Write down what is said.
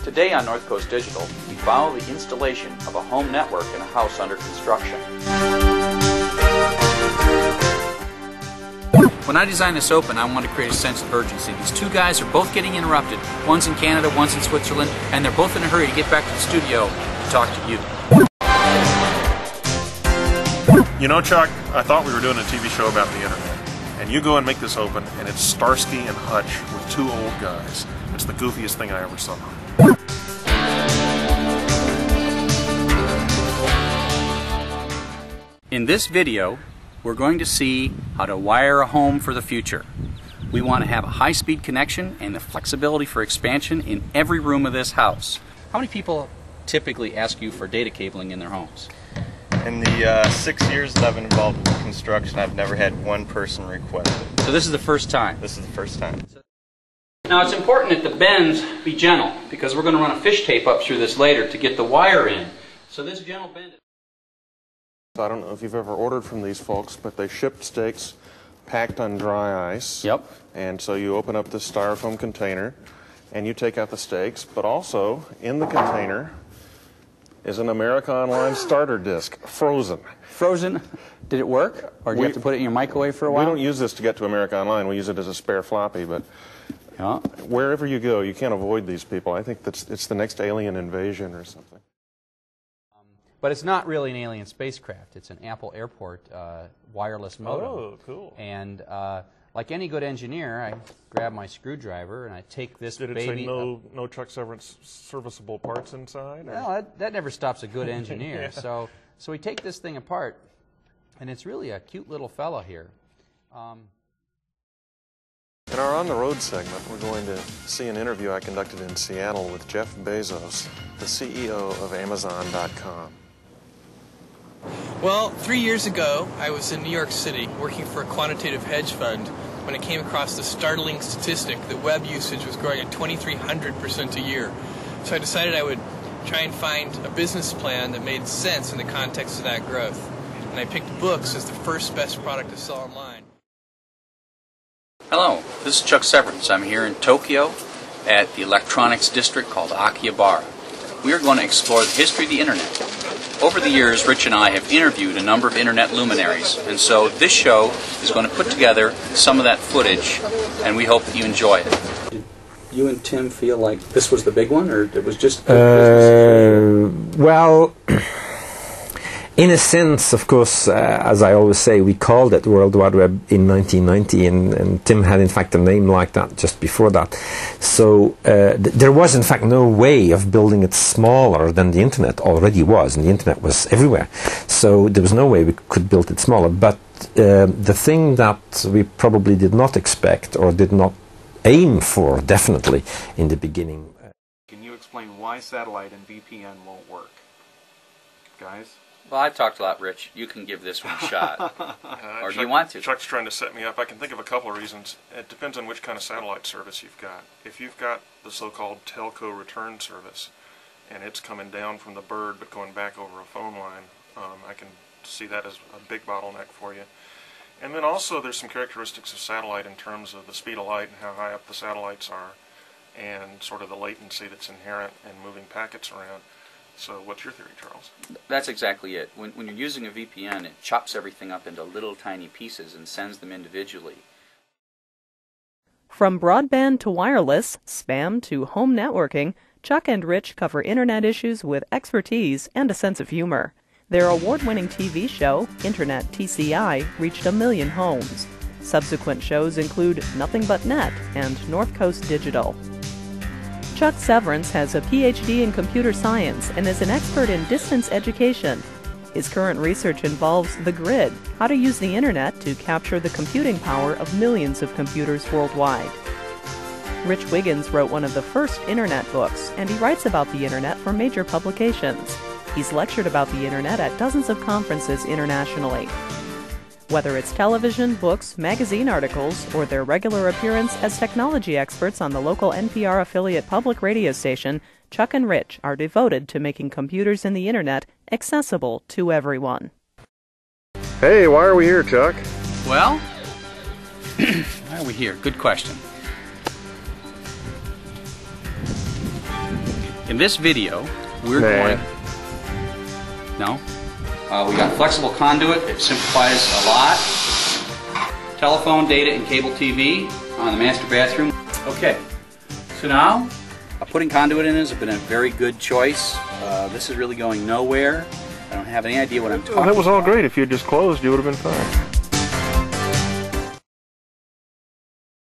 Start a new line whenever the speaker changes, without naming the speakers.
Today on North Coast Digital, we follow the installation of a home network in a house under construction. When I designed this open, I wanted to create a sense of urgency. These two guys are both getting interrupted. One's in Canada, one's in Switzerland, and they're both in a hurry to get back to the studio to talk to you.
You know, Chuck, I thought we were doing a TV show about the internet. And you go and make this open, and it's Starsky and Hutch with two old guys. It's the goofiest thing I ever saw.
In this video, we're going to see how to wire a home for the future. We want to have a high-speed connection and the flexibility for expansion in every room of this house. How many people typically ask you for data cabling in their homes?
In the 6 years that I've been involved with construction, I've never had one person request it.
So this is the first time?
This is the first time.
Now it's important that the bends be gentle, because we're going to run a fish tape up through this later to get the wire in. So this gentle bend...
I don't know if you've ever ordered from these folks, but they shipped steaks packed on dry ice.
Yep.
And so you open up this styrofoam container, and you take out the steaks, but also in the container is an America Online starter disc, frozen.
Frozen? Did it work? Or do you have to put it in your microwave for a while?
We don't use this to get to America Online. We use it as a spare floppy, but
yeah.
Wherever you go, you can't avoid these people. I think it's the next alien invasion or something.
But it's not really an alien spacecraft. It's an Apple Airport wireless modem.
Oh, cool.
And like any good engineer, I grab my screwdriver and I take this baby...
Did it say no Chuck Severance serviceable parts inside? Or?
No, that never stops a good engineer.
Yeah.
So we take this thing apart, and it's really a cute little fella here.
In our On the Road segment, we're going to see an interview I conducted in Seattle with Jeff Bezos, the CEO of Amazon.com.
Well, 3 years ago, I was in New York City working for a quantitative hedge fund when I came across the startling statistic that web usage was growing at 2,300% a year. So I decided I would try and find a business plan that made sense in the context of that growth. And I picked books as the first best product to sell online.
Hello, this is Chuck Severance. I'm here in Tokyo at the electronics district called Akihabara. We are going to explore the history of the internet. Over the years, Rich and I have interviewed a number of internet luminaries, and so this show is going to put together some of that footage, and we hope that you enjoy it. Did you and Tim feel like this was the big one, or it was just...
Well, in a sense, of course, as I always say, we called it World Wide Web in 1990, and Tim had in fact a name like that just before that. So there was in fact no way of building it smaller than the internet already was, and the internet was everywhere. So there was no way we could build it smaller. But the thing that we probably did not expect or did not aim for, definitely, in the beginning.
Can you explain why satellite and VPN won't work? Guys?
Well, I've talked a lot, Rich. You can give this one a shot. Or do you want to?
Chuck's trying to set me up. I can think of a couple of reasons. It depends on which kind of satellite service you've got. If you've got the so-called telco return service, and it's coming down from the bird but going back over a phone line, I can see that as a big bottleneck for you. And then also there's some characteristics of satellite in terms of the speed of light and how high up the satellites are, and sort of the latency that's inherent in moving packets around. So what's your theory, Charles?
That's exactly it. When you're using a VPN, it chops everything up into little tiny pieces and sends them individually.
From broadband to wireless, spam to home networking, Chuck and Rich cover internet issues with expertise and a sense of humor. Their award-winning TV show, Internet TCI, reached 1 million homes. Subsequent shows include Nothing But Net and North Coast Digital. Chuck Severance has a PhD in computer science and is an expert in distance education. His current research involves the grid, how to use the internet to capture the computing power of millions of computers worldwide. Rich Wiggins wrote one of the first internet books, and he writes about the internet for major publications. He's lectured about the internet at dozens of conferences internationally. Whether it's television, books, magazine articles, or their regular appearance as technology experts on the local NPR affiliate public radio station, Chuck and Rich are devoted to making computers and the internet accessible to everyone.
Hey, why are we here, Chuck?
Well, why are we here? Good question. In this video, we're going... No? We got flexible conduit. It simplifies a lot. Telephone, data, and cable TV on the master bathroom. Okay, so now putting conduit in has been a very good choice. This is really going nowhere. I don't have any idea what I'm talking about.
That was all great. If you had just closed, you would have been fine.